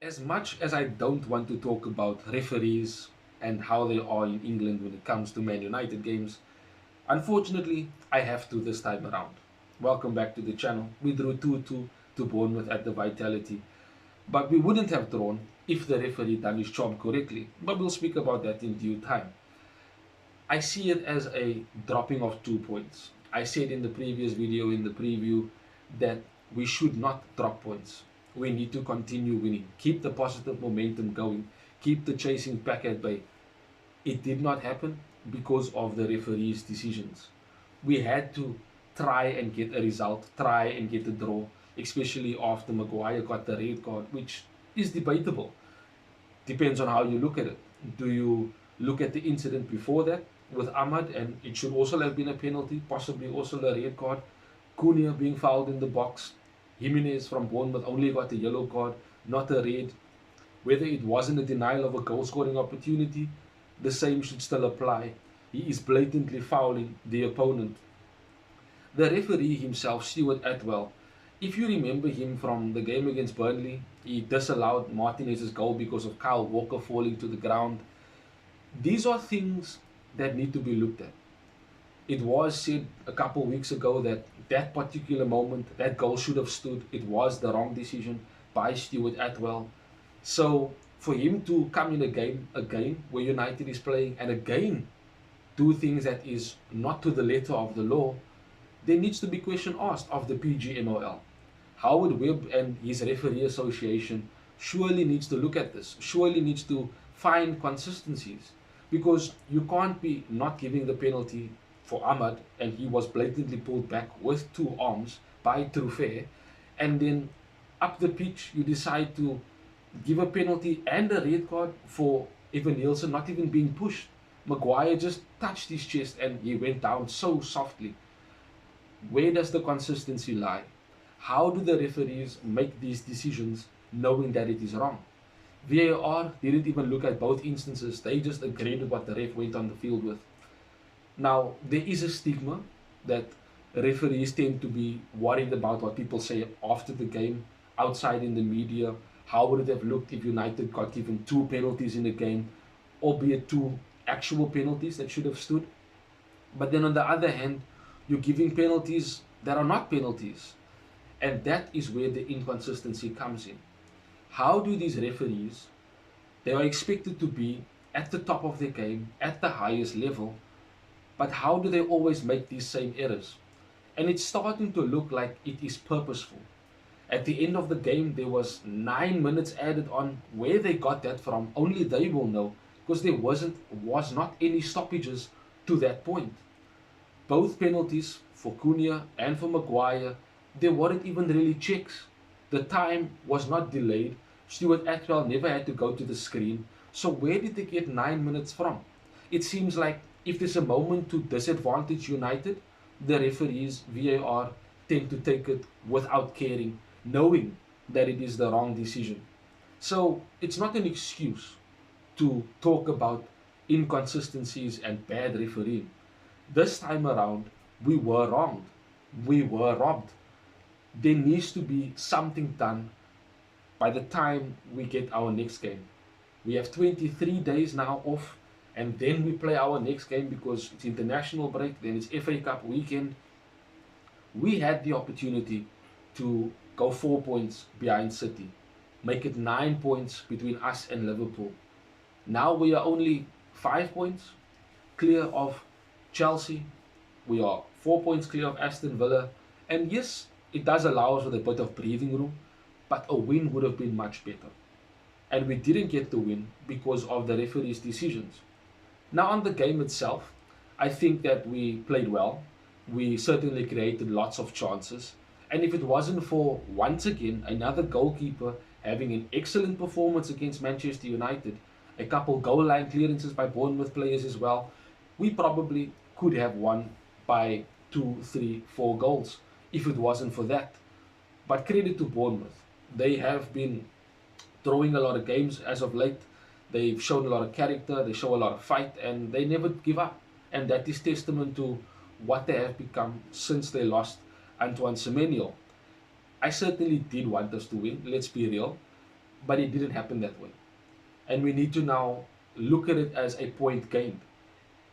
As much as I don't want to talk about referees and how they are in England when it comes to Man United games, unfortunately, I have to this time around. Welcome back to the channel. We drew 2-2 to Bournemouth at the Vitality, but we wouldn't have drawn if the referee done his job correctly. But we'll speak about that in due time. I see it as a dropping of 2 points. I said in the previous video, in the preview, that we should not drop points. We need to continue winning, keep the positive momentum going, keep the chasing back at bay. It did not happen because of the referee's decisions. We had to try and get a result, try and get a draw, especially after Maguire got the red card, which is debatable. Depends on how you look at it. Do you look at the incident before that with Ahmad, and it should also have been a penalty, possibly also a red card? Cunha being fouled in the box. Jimenez from Bournemouth only got a yellow card, not a red. Whether it wasn't a denial of a goal scoring opportunity, the same should still apply. He is blatantly fouling the opponent. The referee himself, Stuart Atwell, if you remember him from the game against Burnley, he disallowed Martinez's goal because of Kyle Walker falling to the ground. These are things that need to be looked at. It was said a couple of weeks ago that that particular moment, that goal should have stood. It was the wrong decision by Stuart Atwell. So for him to come in a game again where United is playing and again do things that is not to the letter of the law, there needs to be question asked of the PGMOL. Howard Webb and his referee association surely needs to look at this, surely needs to find consistencies, because you can't be not giving the penalty for Ahmad and he was blatantly pulled back with two arms by Trufe, and then up the pitch you decide to give a penalty and a red card for Evan Nielsen not even being pushed. Maguire just touched his chest and he went down so softly. Where does the consistency lie? How do the referees make these decisions knowing that it is wrong? VAR didn't even look at both instances, they just agreed with what the ref went on the field with. Now, there is a stigma that referees tend to be worried about what people say after the game, outside in the media. How would it have looked if United got given two penalties in the game, albeit two actual penalties that should have stood? But then on the other hand, you're giving penalties that are not penalties. And that is where the inconsistency comes in. How do these referees, they are expected to be at the top of their game, at the highest level, but how do they always make these same errors? And it's starting to look like it is purposeful. At the end of the game, there was 9 minutes added on. Where they got that from, only they will know, because there was not any stoppages to that point. Both penalties for Cunha and for Maguire, there weren't even really checks. The time was not delayed. Stuart Atwell never had to go to the screen. So where did they get 9 minutes from? It seems like if there's a moment to disadvantage United, the referees, VAR, tend to take it without caring, knowing that it is the wrong decision. So it's not an excuse to talk about inconsistencies and bad refereeing. This time around, we were wronged. We were robbed. There needs to be something done by the time we get our next game. We have 23 days now off, and then we play our next game because it's international break, then it's FA Cup weekend. We had the opportunity to go 4 points behind City, make it 9 points between us and Liverpool. Now we are only 5 points clear of Chelsea. We are 4 points clear of Aston Villa. And yes, it does allow us with a bit of breathing room, but a win would have been much better. And we didn't get the win because of the referee's decisions. Now on the game itself, I think that we played well. We certainly created lots of chances. And if it wasn't for, once again, another goalkeeper having an excellent performance against Manchester United, a couple goal line clearances by Bournemouth players as well, we probably could have won by 2, 3, 4 goals if it wasn't for that. But credit to Bournemouth. They have been throwing a lot of games as of late. They've shown a lot of character, they show a lot of fight, and they never give up. And that is testament to what they have become since they lost Antoine Semenyo. I certainly did want us to win, let's be real. but it didn't happen that way. And we need to now look at it as a point gained,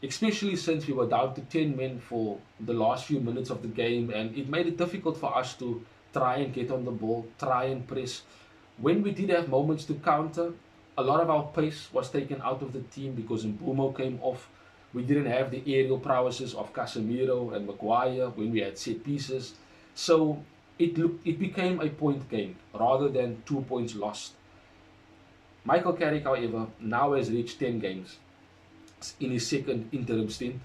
especially since we were down to 10 men for the last few minutes of the game, and it made it difficult for us to try and get on the ball, try and press. When we did have moments to counter, a lot of our pace was taken out of the team because Mbumo came off. We didn't have the aerial prowesses of Casemiro and Maguire when we had set pieces. So it became a point gained rather than 2 points lost. Michael Carrick, however, now has reached 10 games in his second interim stint,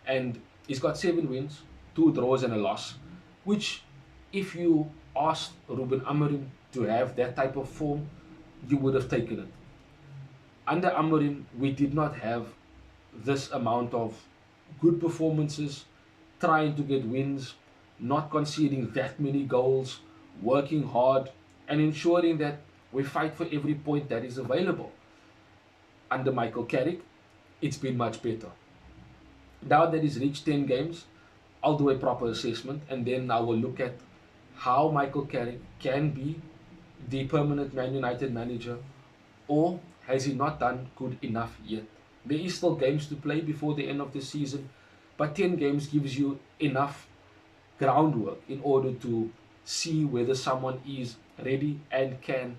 and he's got 7 wins, 2 draws, and a loss. Which, if you asked Ruben Amorim to have that type of form, you would have taken it. Under Amorim, we did not have this amount of good performances, trying to get wins, not conceding that many goals, working hard, and ensuring that we fight for every point that is available. Under Michael Carrick, it's been much better. Now that he's reached 10 games, I'll do a proper assessment and then I will look at how Michael Carrick can be the permanent Man United manager, or has he not done good enough yet? There is still games to play before the end of the season, but 10 games gives you enough groundwork in order to see whether someone is ready and can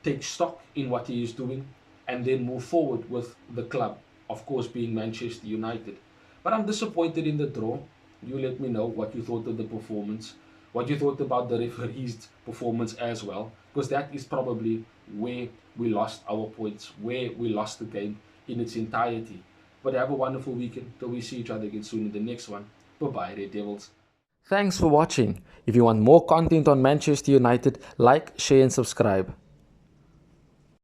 take stock in what he is doing and then move forward with the club, of course, being Manchester United. But I'm disappointed in the draw. You let me know what you thought of the performance, what you thought about the referee's performance as well, because that is probably where we lost our points, where we lost the game in its entirety. But have a wonderful weekend till we see each other again soon in the next one. Bye bye, Red Devils. Thanks for watching. If you want more content on Manchester United, like, share, and subscribe.